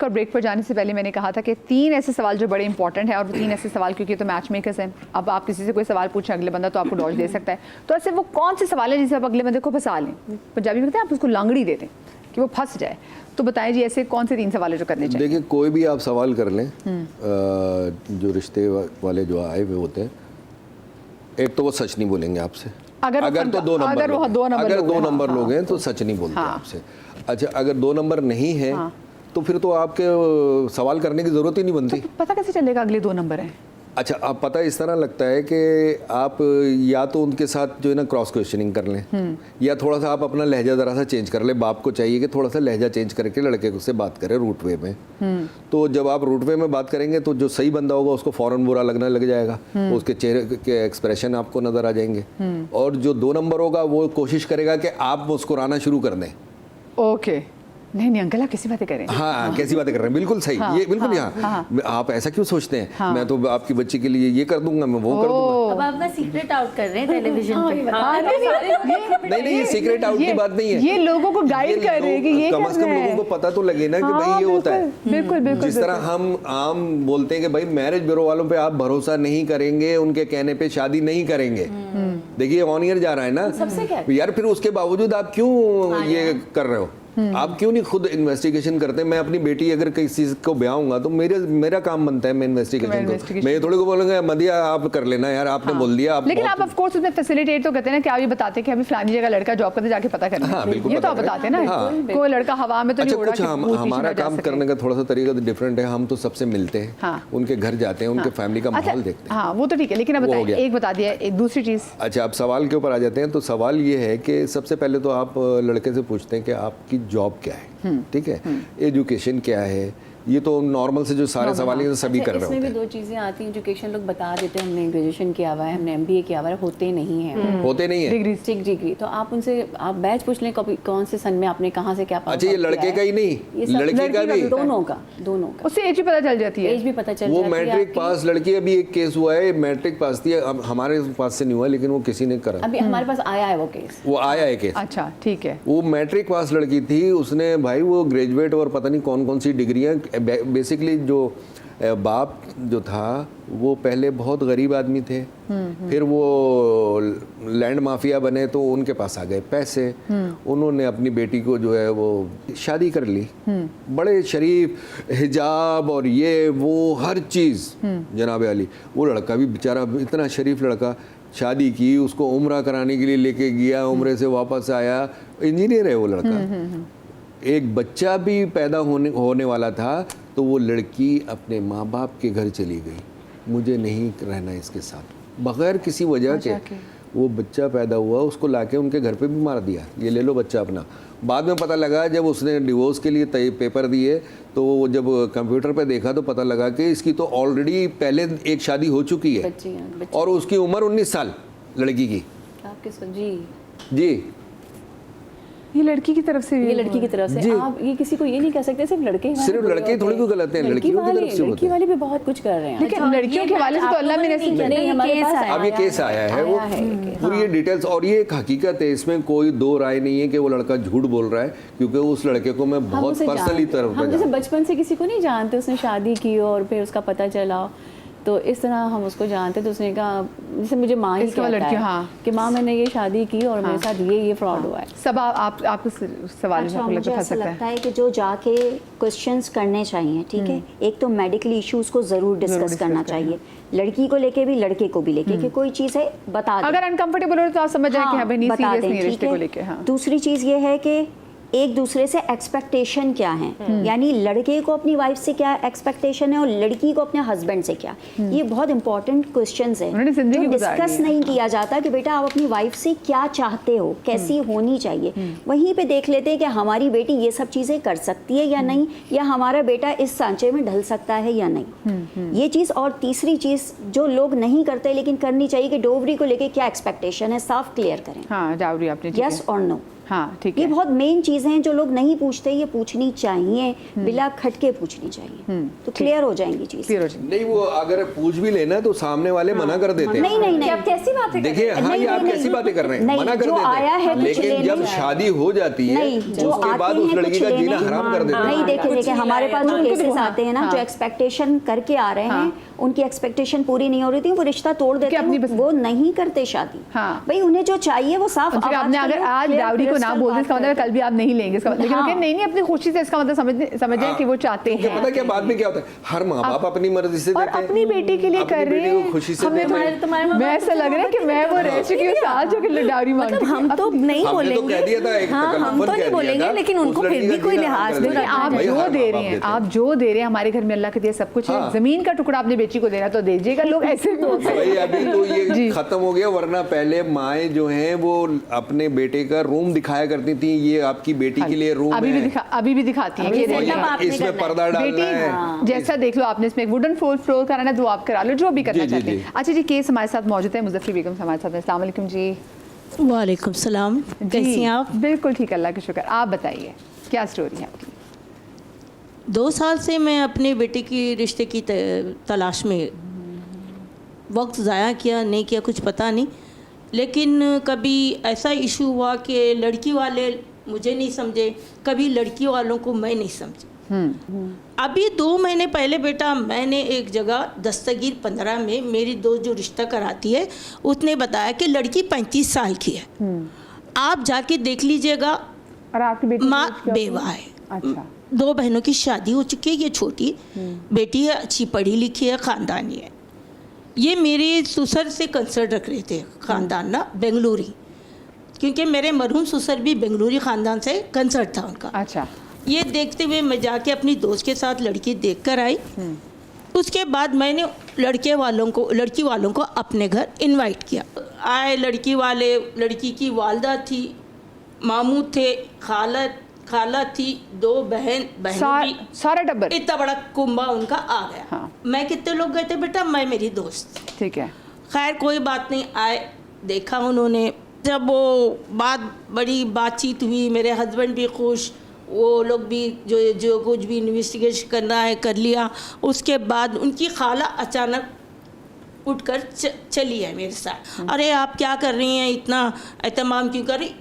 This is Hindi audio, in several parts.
और ब्रेक पर जाने से पहले मैंने कहा था कि 3 ऐसे सवाल जो बड़े इंपॉर्टेंट हैं, और 3 ऐसे सवाल क्योंकि तो मैच मेकर्स हैं, अब आप किसी से कोई सवाल पूछें अगले बंदा तो आपको डॉज दे सकता है, तो ऐसे वो कौन से सवाल हैं जिससे आप अगले बंदे को फंसा लें, पंजाबी में कहते हैं आप उसको लांगड़ी दे दें कि वो फंस जाए। तो बताएं जी ऐसे कौन से 3 सवाल है जो करने चाहिए? देखिए कोई भी आप सवाल कर लें, जो रिश्ते वाले जो आए हुए होते हैं, एक तो वो सच नहीं बोलेंगे आपसे, अगर तो 2 नंबर अगर 2 नंबर लोग हैं तो सच नहीं बोलते आपसे। अच्छा, अगर 2 नंबर नहीं है तो फिर तो आपके सवाल करने की जरूरत ही नहीं बनती। तो पता कैसे चलेगा अगले 2 नंबर हैं? अच्छा, अब पता इस तरह लगता है कि आप या तो उनके साथ जो है ना क्रॉस क्वेश्चनिंग कर लें, या थोड़ा सा आप अपना लहजा ज़रा सा चेंज कर लें। बाप को चाहिए कि थोड़ा सा लहजा चेंज करके लड़के से बात करें रूट वे में। तो जब आप रूट वे में बात करेंगे तो जो सही बंदा होगा उसको फ़ौरन बुरा लगने लग जाएगा, उसके चेहरे के एक्सप्रेशन आपको नज़र आ जाएंगे, और जो 2 नंबर होगा वो कोशिश करेगा कि आप मुस्कुराना शुरू कर दें। ओके, नहीं अंकल आप कैसी बातें करें? हाँ, कैसी बातें कर रहे हैं, बिल्कुल सही। ये बिल्कुल आप ऐसा क्यों सोचते हैं? मैं तो आपकी बच्ची के लिए ये कर दूंगा, मैं वो कर दूंगा। अब आप ना सीक्रेट आउट कर रहे हैं टेलीविजन पे। नहीं, ये सीक्रेट आउट की बात नहीं है, ये लोगों को गाइड कर रहे हैं कि ये कम से कम लोगों को पता तो लगे ना कि भाई ये होता है। बिल्कुल। जिस तरह हम आम बोलते हैं कि भाई मैरिज ब्यूरो वालों पे आप भरोसा नहीं करेंगे, उनके कहने पे शादी नहीं करेंगे। देखिए ऑन ईयर जा रहा है ना यार, फिर उसके बावजूद आप क्यों ये कर रहे हो? आप क्यों नहीं खुद इन्वेस्टिगेशन करते? मैं अपनी बेटी अगर किसी को ब्याहूंगा तो मेरा काम बनता है मैं इन्वेस्टिगेशन करूं। मैं ये थोड़ी को बोलूंगा मदिया आप कर लेना यार, आपने बोल दिया। लेकिन आप ऑफ कोर्स उसमें फैसिलिटेट तो करते हैं ना कि आप ये बताते हैं कि अभी फलानी जगह लड़का जॉब करते, जाके पता करना। हाँ, बिल्कुल ये तो आप बताते हैं ना, कोई लड़का हवा में तो नहीं उड़ा। अच्छा, हमारा काम करने का थोड़ा सा तरीका डिफरेंट है। हम तो सबसे मिलते हैं, उनके घर जाते हैं, उनके फैमिली का माहौल देखते हैं। हाँ वो तो ठीक है, लेकिन अब बताइए, एक बता दिया, एक दूसरी चीज। अच्छा, आप सवाल के ऊपर आ जाते हैं। तो सवाल ये है कि सबसे पहले तो आप लड़के से पूछते हैं कि आपकी जॉब क्या है, ठीक है, एजुकेशन क्या है। ये तो नॉर्मल से जो सारे सवाल हैं सभी कर रहे होते हैं। इसमें भी 2 चीजें आती हैं। एजुकेशन लोग बता देते हैं हमने ग्रेजुएशन किया हुआ है, हमने एमबीए किया हुआ है, होते नहीं है, होते नहीं है डिग्री। तो आप उनसे आप बैच पूछ लें कौन से सन में आपने कहाँ से क्या पास। अच्छा, ये लड़के का ही नहीं, लड़की का भी, दोनों का उससे एज भी पता चल जाती है, एज भी पता चल वो जाती है। मैट्रिक पास लड़की, अभी एक केस हुआ है, मैट्रिक पास थी, अब हमारे पास से नहीं हुआ लेकिन वो किसी ने करा, अभी हमारे पास आया है वो केस, वो आया है केस। अच्छा ठीक है। वो मैट्रिक पास लड़की थी, उसने भाई वो ग्रेजुएट और पता नहीं कौन कौन सी डिग्रियां, बेसिकली जो बाप जो था वो पहले बहुत गरीब आदमी थे, फिर वो लैंड माफिया बने तो उनके पास आ गए पैसे, उन्होंने अपनी बेटी को जो है वो शादी कर ली, बड़े शरीफ, हिजाब और ये वो हर चीज़ जनाब अली। वो लड़का भी बेचारा इतना शरीफ लड़का, शादी की, उसको उम्रा कराने के लिए लेके गया, उम्रे से वापस आया, इंजीनियर है वो लड़का। एक बच्चा भी पैदा होने वाला था तो वो लड़की अपने माँ बाप के घर चली गई, मुझे नहीं रहना इसके साथ, बगैर किसी वजह के। वो बच्चा पैदा हुआ, उसको लाके उनके घर पे भी मार दिया, ये ले लो बच्चा अपना। बाद में पता लगा जब उसने डिवोर्स के लिए पेपर दिए तो जब कंप्यूटर पे देखा तो पता लगा कि इसकी तो ऑलरेडी पहले एक शादी हो चुकी है, और उसकी उम्र 19 साल लड़की की। जी ये लड़की की तरफ से, ये लड़की की तरफ से। आप ये किसी को ये नहीं कह सकते सिर्फ लड़के थोड़ी को गलत हैं, लड़कियों की तरफ से, लड़की वाले भी बहुत कुछ कर रहे हैं। लेकिन लड़कियों के वाले से तो अल्लाह में नहीं, हमारे पास अब ये केस आया है, वो पूरी ये डिटेल्स, और ये एक हकीकत है, इसमें कोई 2 राय नहीं है कि वो लड़का झूठ बोल रहा है, क्योंकि उस लड़के को मैं बहुत पर्सनली तरफ, हम जैसे बचपन से किसी को नहीं जानते, उसने शादी की और फिर उसका पता चला तो इस तरह हम उसको जानते, तो उसने कहा, जैसे मुझे माँ ही कहता है कि माँ मैंने ये शादी की और मेरे साथ ये फ्रॉड हुआ है। सब आप सवाल अच्छा, मुझे ऐसा लगता है कि जो जाके क्वेश्चंस करने चाहिए, ठीक है, एक तो मेडिकल इश्यूज को जरूर डिस्कस करना चाहिए, लड़की को लेके भी लड़के को भी लेके, कि कोई चीज़ है बता दें, अगर अनकंफर्टेबल हो तो आप समझ जाए कि हमें नहीं सीरियस नहीं रिश्ते को लेके। दूसरी चीज़ ये है कि एक दूसरे से एक्सपेक्टेशन क्या है, यानी लड़के को अपनी वाइफ से क्या एक्सपेक्टेशन है और लड़की को अपने हस्बैंड से क्या। ये बहुत इंपॉर्टेंट क्वेश्चंस हैं जो डिस्कस नहीं किया जाता कि बेटा आप अपनी वाइफ से क्या चाहते हो, कैसी होनी चाहिए। वहीं पे देख लेते हैं कि हमारी बेटी ये सब चीज़ें कर सकती है या नहीं, या हमारा बेटा इस सांचे में ढल सकता है या नहीं, ये चीज़। और तीसरी चीज़ जो लोग नहीं करते लेकिन करनी चाहिए कि डोवरी को लेके क्या एक्सपेक्टेशन है, साफ क्लियर करें। हाँ, डावरी आपने, यस और नो, हाँ ठीक ये है। बहुत मेन चीजें हैं जो लोग नहीं पूछते, ये पूछनी चाहिए, बिला खटके पूछनी चाहिए, तो क्लियर हो जाएंगी चीज। क्लियर हो जाएगी। नहीं, वो अगर पूछ भी लेना तो सामने वाले मना कर देते हैं। नहीं नहीं नहीं, आप कैसी बातें कर देखिए, हाँ, ये आप कैसी बातें कर रहे हैं, नहीं, मना कर जो देते आया है हैं। कुछ लेकिन लेने जब ही शादी हो जाती है नहीं, जो उसके आते बाद उस हैं लड़की कुछ का लेने जीना हराम कर देते नहीं, हैं। देखिए देखिए हमारे पास जो उनके केसेस हाँ, आते हैं ना, जो हाँ। एक्सपेक्टेशन करके आ रहे हैं, उनकी एक्सपेक्टेशन पूरी नहीं हो रही थी, वो रिश्ता तोड़ देते अपनी हैं, वो नहीं करते शादी। हाँ। भाई उन्हें जो चाहिए वो साफ। फिर आपने अगर आज डाउरी को ना बोल दे, इसका मतलब कल भी आप नहीं लेंगे इसका मतलब, लेकिन हाँ। नहीं अपनी खुशी से, इसका मतलब समझें कि वो चाहते क्योंकि हैं। पता क्या बाद में क्या होता है, हर माँ बाप अपनी मर्जी से और देते हैं, अपनी बेटी के लिए अपनी कर रहे बेटी को हैं। खुशी से हमें देते हैं। तुम्हारे माँ मैं बाप ऐसा लग रहा है कि मैं वो रह चुकी हूँ साल जो कि डाउरी मांगती मतलब हम तो नहीं हमने तो बोलेंगे, कह दिया था, एक हाँ तकल्लुफ़न हम तो कह नहीं दिया बोलेंगे, था, लेकिन उस उनको लड़की फिर भी का कोई जीना लिहाज हराम नहीं कर आप भाई, जो हर दे माँ रहे बाप हैं, देते आप जो दे रहे हैं, हमारे घर में अल्लाह के दिया सब कुछ है। हाँ। जमीन का टुकड़ा अपनी बेटी को देना तो दीजिएगा, लोग ऐसे भी होते हैं। भाई अभी तो ये खत्म हो गया, वरना पहले माएँ जो हैं वो अपने बेटे का रूम दिखाया करती थी, ये आपकी बेटी के लिए रूम अभी भी है, अभी भी दिखाती हैं कि ये सेटअप देखिए। आपने इसमें करना है। पर्दा डालना बेटी है। जैसा देख लो आपने, इसमें एक वुडन फ्लोर कराना है, वो आप करा लो, जो भी करना जी, चाहते जी, हैं। अच्छा जी, केस हमारे साथ मौजूद है, मुज़फ़्फ़र बेगम हमारे साथ हैं। अस्सलाम वालेकुम जी। वालेकुम सलाम, कैसी जी, हैं आप? बिल्कुल ठीक, अल्लाह का शुक्र। आप बताइए क्या स्टोरी है आपकी? 2 साल से मैं अपने बेटे की रिश्ते की तलाश में वक्त ज़ाया किया नहीं किया कुछ पता नहीं, लेकिन कभी ऐसा इशू हुआ कि लड़की वाले मुझे नहीं समझे, कभी लड़की वालों को मैं नहीं समझी। अभी 2 महीने पहले बेटा मैंने एक जगह दस्तगीर 15 में मेरी दोस्त जो रिश्ता कराती है उसने बताया कि लड़की 35 साल की है, आप जाके देख लीजिएगा, और आपकी बेटी माँ बेवा है, अच्छा 2 बहनों की शादी हो चुकी है, ये छोटी बेटी है, अच्छी पढ़ी लिखी है, ख़ानदानी है। ये मेरे ससुर से कंसर्न रख रहे थे, ख़ानदान ना बेंगलुरी, क्योंकि मेरे मरहूम ससुर भी बेंगलुरी ख़ानदान से कंसर्न था उनका। अच्छा ये देखते हुए मैं जाके अपनी दोस्त के साथ लड़की देख कर आई। उसके बाद मैंने लड़की वालों को अपने घर इनवाइट किया। आए लड़की वाले, लड़की की वालदा थी, मामू थे, खाला थी, 2 बहन भी, सारा टब्बर, इतना बड़ा कुंबा उनका आ गया। हाँ। मैं कितने लोग गए थे बेटा, मैं मेरी दोस्त। ठीक है। खैर कोई बात नहीं, आए देखा उन्होंने, जब वो बड़ी बातचीत हुई, मेरे हस्बैंड भी खुश, वो लोग भी जो कुछ भी इन्वेस्टिगेशन करना है कर लिया। उसके बाद उनकी खाला अचानक उठकर चली है मेरे साथ। अरे आप क्या कर रही हैं, इतना एहतमाम क्यों कर रही?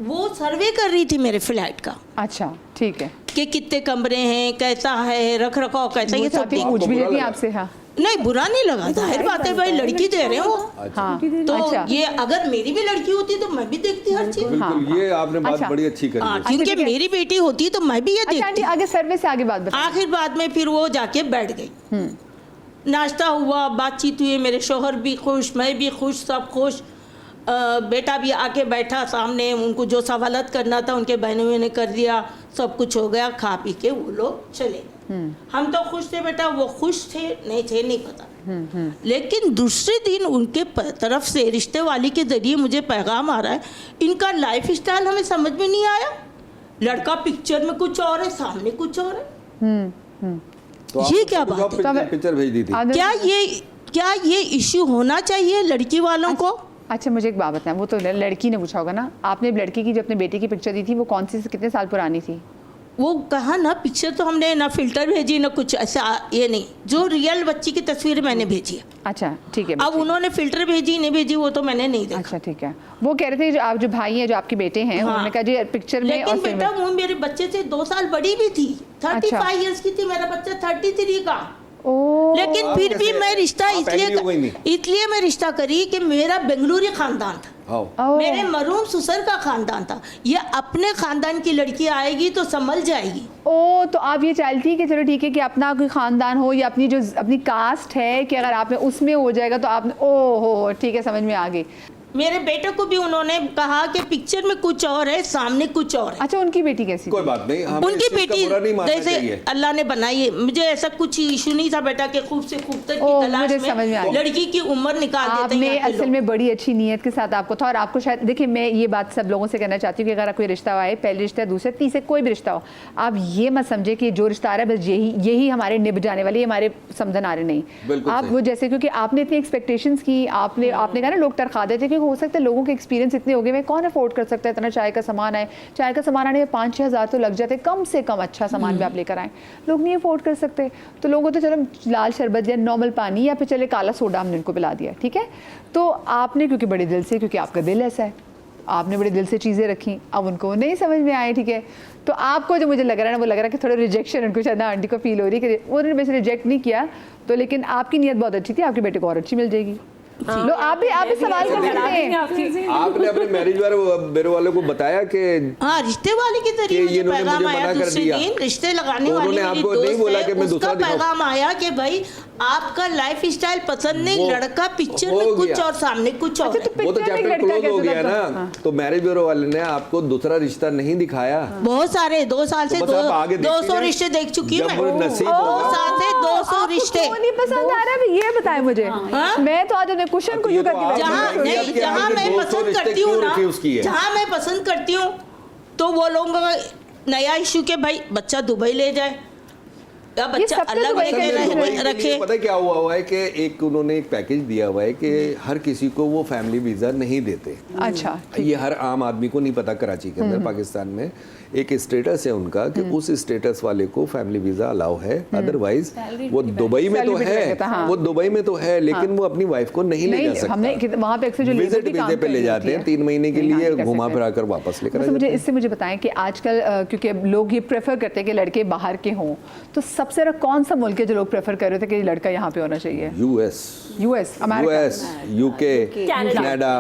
वो सर्वे कर रही थी मेरे फ्लैट का, अच्छा ठीक है। कि कितने कमरे हैं, कैसा है, रख रखाव कैसा, ये सब साथी पूछ भी लेती हैं आपसे? हाँ नहीं बुरा नहीं लगा, जाहिर बात है भाई, लड़की दे रहे हो। हाँ तो अच्छा। ये अगर मेरी भी लड़की होती तो मैं भी देखती हर चीज। बिल्कुल, ये आपने बात अच्छा। बड़ी अच्छी करी हाँ, है। क्योंकि ठीक है। मेरी बेटी होती तो मैं भी ये अच्छा आंटी, देखती। आगे सर्वे से आगे बात बताइए। आखिर बाद में फिर वो जाके बैठ गई, नाश्ता हुआ, बातचीत हुई, मेरे शोहर भी खुश, मैं भी खुश, सब खुश। बेटा भी आके बैठा सामने, उनको जो सवालत करना था उनके बहनों ने कर दिया, सब कुछ हो गया, खा पी के वो लोग चले। हम तो खुश थे बेटा, वो खुश थे नहीं थे नहीं पता। लेकिन दूसरे दिन उनके तरफ से रिश्ते वाली के जरिए मुझे पैगाम आ रहा है, इनका लाइफ स्टाइल हमें समझ में नहीं आया, लड़का पिक्चर में कुछ और है, सामने कुछ और है। तो ये क्या बात है? पिक्चर भेज दी थी। क्या ये इश्यू होना चाहिए लड़की वालों को? अच्छा मुझे एक बात बताएं, वो तो लड़की ने पूछा होगा ना, आपने लड़की की जो अपने बेटे की पिक्चर दी थी वो कौन सी, कितने साल पुरानी थी? वो कहा ना, पिक्चर तो हमने ना फिल्टर भेजी ना कुछ ऐसा, ये नहीं, जो रियल बच्ची की तस्वीर मैंने भेजी है। अच्छा ठीक है। अब उन्होंने फिल्टर भेजी नहीं भेजी वो तो मैंने नहीं देखा। अच्छा ठीक है। वो कह रहे थे जो आप जो भाई हैं, जो आपके बेटे हैं, हाँ। उन्होंने कहा जी पिक्चर में लेकिन और फिल्म बेटा में। वो मेरे बच्चे से 2 साल बड़ी भी थी, 35 ईयर्स की थी, मेरा बच्चा 33 का। ओह, लेकिन आप फिर भी कैसे- मैं रिश्ता आप agree हो गई नहीं? इसलिए मैं रिश्ता करी कि मेरा बेंगलुरी खानदान था, आओ। ओह, मेरे मरहूम ससुर का खानदान था, ये अपने खानदान की लड़की आएगी तो संभल जाएगी। ओ तो आप ये चाहती कि चलो ठीक है कि अपना कोई खानदान हो या अपनी जो अपनी कास्ट है कि अगर आप में उसमें हो जाएगा तो आप, ओ हो ठीक है, समझ में आ गई। मेरे बेटे को भी उन्होंने कहा कि पिक्चर में कुछ और है, सामने कुछ और है। अच्छा उनकी बेटी कैसी कोई थी? बात नहीं, हमें उनकी इस चीज़ का बेटी बुरा नहीं मानना जैसे चाहिए। अल्लाह ने बनाई है, मुझे ऐसा कुछ इशू नहीं था बेटा कि खूब से खूबसूरत ओह, की तलाश मुझे समझ में आ में गया। लड़की की उम्र निकाल देते आपने हैं यहाँ के असल लोग। में बड़ी अच्छी नीयत के साथ आपको था, और आपको शायद देखिए, मैं ये बात सब लोगों से कहना चाहती हूँ कि अगर कोई रिश्ता आए, पहले रिश्ता, दूसरे, तीसरे, कोई भी रिश्ता हो, आप ये मत समझे कि जो रिश्ता आ रहा है बस यही हमारे निभ जाने वाले, हमारे समझन आ रहे नहीं। बिल्कुल आप सही। वो जैसे, क्योंकि आपने इतनी एक्सपेक्टेशंस की, आपने कहा ना लोग तरखा देते कि हो सकता है लोगों के एक्सपीरियंस इतने हो गए हैं, कौन अफोर्ड कर सकता है इतना चाय का सामान है, चाय का सामान आने में 5-6 हज़ार तो लग जाते, कम से कम अच्छा सामान भी आप लेकर आएँ, लोग नहीं अफोर्ड कर सकते। तो लोगों तो चलो लाल शरबत या नॉर्मल पानी या फिर चले काला सोडा हमने उनको पिला दिया, ठीक है। तो आपने क्योंकि बड़े दिल से, क्योंकि आपका दिल ऐसा है, आपने बड़े दिल से चीज़ें रखी, अब उनको नहीं समझ में आए, ठीक है। तो आपको जो मुझे लग रहा है ना, वो लग रहा है कि थोड़ा रिजेक्शन उनको शायद आंटी को फील हो रही है कि उन्होंने वैसे रिजेक्ट नहीं किया तो, लेकिन आपकी नीयत बहुत अच्छी थी, आपके बेटे को और अच्छी मिल जाएगी। लो आप भी सवाल कर सकते हैं। आपने अपने मैरिज ब्यूरो वालों को बताया कि हाँ, रिश्ते वाले के जरिए मुझे पैगाम आया दूसरे दिन, रिश्ते लगाने वाली मेरी दोस्त है, उसका पैगाम आया कि भाई आपका लाइफ स्टाइल पसंद नहीं, लड़का पिक्चर में कुछ और सामने कुछ और। वो तो चैप्टर क्लोज हो गया ना। तो मैरिज ब्यूरो वाले ने आपको दूसरा रिश्ता नहीं दिखाया? बहुत सारे, 2 साल से 200 रिश्ते देख चुकी हूँ मैं, 2 साल से 200 रिश्ते। नहीं पसंद आ रहा है ये बताएं मुझे। मैं तो आज कुशन को जहाँ मैं पसंद करती हूँ ना, जहाँ मैं पसंद करती हूँ तो वो लोगों का नया इशू के भाई बच्चा दुबई ले जाए या बच्चा अलग रखे। पता क्या हुआ है कि एक उन्होंने एक पैकेज दिया हुआ है कि हर किसी को वो फैमिली वीजा नहीं देते। अच्छा, ये हर आम आदमी को नहीं पता। कराची के अंदर पाकिस्तान में एक स्टेटस है उनका कि उस स्टेटस वाले को फैमिली वीजा अलाउ है, अदरवाइज वो दुबई में तो है, वो दुबई में तो है, लेकिन वो अपनी वाइफ को नहीं ले जा सकता। हमने वहाँ पे अक्सर जो विजिट वीजे पे ले जाते हैं 3 महीने के लिए, घुमा फिरा कर वापस लेकर आते हैं। इससे मुझे बताएं कि आजकल क्योंकि लोग ये प्रेफर करते हैं कि लड़के बाहर के हों, तो सबसे ज़्यादा कौन सा मुल्क है जो लोग प्रेफर कर रहे थे कि लड़का यहाँ पे होना चाहिए? यूएस, अमेरिका, यूके, कनाडा,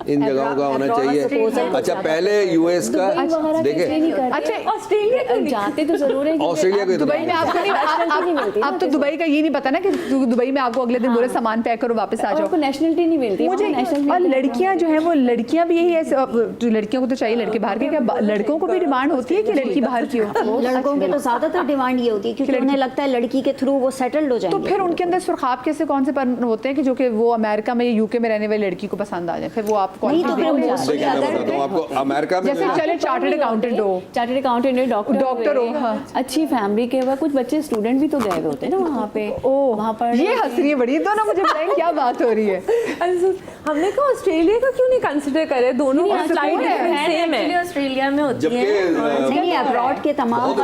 इन जगहों का होना चाहिए। अच्छा, पहले यूएस का देखें। अच्छा, ऑस्ट्रेलिया जाते तो जरूर है, ऑस्ट्रेलिया को दुबई में आपको नहीं, अब तो दुबई का ये नहीं पता ना कि दुबई में आपको अगले दिन पूरे सामान पैक करो वापस आ जाओ, नेशनलिटी नहीं मिलती मुझे। और लड़कियां जो है वो लड़कियां भी यही है, लड़कियों को तो चाहिए लड़के बाहर के, क्या लड़कों को भी डिमांड होती है कि लड़की बाहर की हो? लड़कों की तो ज्यादातर डिमांड ये होती है क्योंकि उन्हें लगता है लड़की के थ्रू वो सेटल्ड हो जाएंगे। तो फिर उनके अंदर सुरखाब कैसे कौन से होते हैं कि जो कि वो अमेरिका में या यूके में रहने वाली लड़की को पसंद आ जाए, फिर वो आपको नहीं, तो फिर आपको अमेरिका में जैसे चले चार्टर्ड अकाउंटेंट हो, डॉक्टर हो, अच्छी फैमिली के, कुछ बच्चे स्टूडेंट भी तो गए हुए होते हैं ना वहाँ पे। वहाँ पर ये हंस रही है बड़ी दोनों, मुझे बताएं क्या बात हो रही है। हमने कहा ऑस्ट्रेलिया का क्यों नहीं कंसिडर करे, दोनों सेम है, ऑस्ट्रेलिया में होती है। नहीं, अब्रॉड के तमाम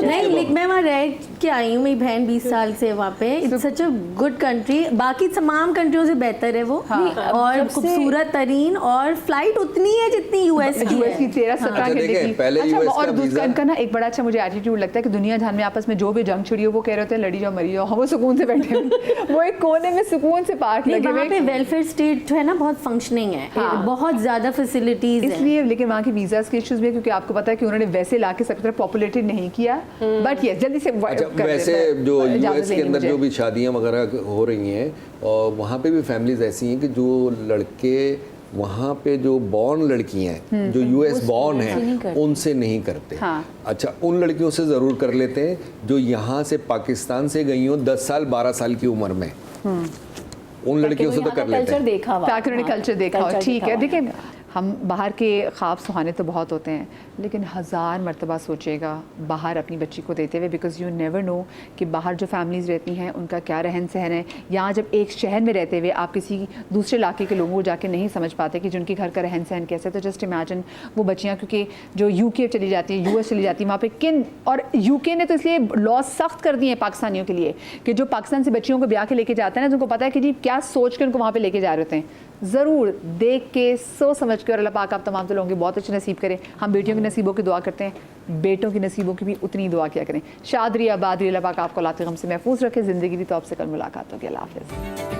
नहीं, मैं वहाँ रह के आई हूँ, मेरी बहन 20 साल से वहाँ पे। It's such a good country, बाकी तमाम कंट्रियों से बेहतर है वो, और खूबसूरत तरीन, और फ्लाइट उतनी है जितनी यूएस की 13-17 घंटे की। पहले यूएस और दूसरा इनका ना एक बड़ा अच्छा मुझे एटीट्यूड लगता है कि दुनिया जहां में आपस में जो भी जंग छिड़ी हो वो कह रहे होते हैं लड़ी जाओ मरी जाओ, हम वो सुकून से बैठे हैं वो एक कोने में सुकून से पार्क लगे हुए। वहाँ पे वेलफेयर स्टेट जो है ना बहुत फंक्शनिंग है, बहुत ज्यादा फैसिलिटीज है इसलिए। लेकिन वहाँ की वीजास के इश्यूज भी, क्योंकि आपको पता है कि उन्होंने वैसे ला के सब तरफ पॉपुलेटेड नहीं किया, बट ये जल्दी से वैसे जो यूएस के अंदर जो भी शादियां वगैरह हो रही हैं, और वहाँ पे भी फैमिलीज ऐसी हैं कि जो लड़के वहाँ पे जो बॉर्न लड़कियां हैं जो यूएस बॉर्न हैं उनसे नहीं करते। अच्छा, उन लड़कियों से ज़रूर कर लेते हैं जो यहाँ से पाकिस्तान से गई हो 10 साल 12 साल की उम्र में, उन लड़कियों से तो कर लेते हैं ताकि उन्होंने कल्चर देखा हो। ठीक है, देखिए हम बाहर के ख्वाब सुहाने तो बहुत होते हैं, लेकिन 1000 मरतबा सोचिएगा बाहर अपनी बच्ची को देते हुए, बिकॉज यू नेवर नो कि बाहर जो फैमिलीज़ रहती हैं उनका क्या रहन सहन है। यहाँ जब एक शहर में रहते हुए आप किसी दूसरे इलाके के लोगों को जाके नहीं समझ पाते कि जिनके घर का रहन सहन कैसे है, तो जस्ट इमेजिन वो बच्चियाँ क्योंकि जो यूके चली जाती है, यूएस चली जाती है, वहाँ पे किन, और यूके ने तो इसलिए लॉ सख्त कर दिए हैं पाकिस्तानियों के लिए कि जो पाकिस्तान से बच्चियों को ब्याह के लेके जाते हैं ना, जिनको पता है कि जी क्या सोच के उनको वहाँ पे लेके जा रहे होते हैं, ज़रूर देख के सोच समझ के, और अल्लाह पाक आप तमाम तो लोगों के बहुत अच्छे नसीब करें। हम बेटियों के नसीबों की दुआ करते हैं, बेटों की नसीबों की भी उतनी दुआ किया करें। शाद रही आबाद रही, अल्लाह पाक आपको औलाद के गम से महफूज रखे, ज़िंदगी भी तो आपसे कल मुलाकात होगी। अल्लाह हाफ़िज़।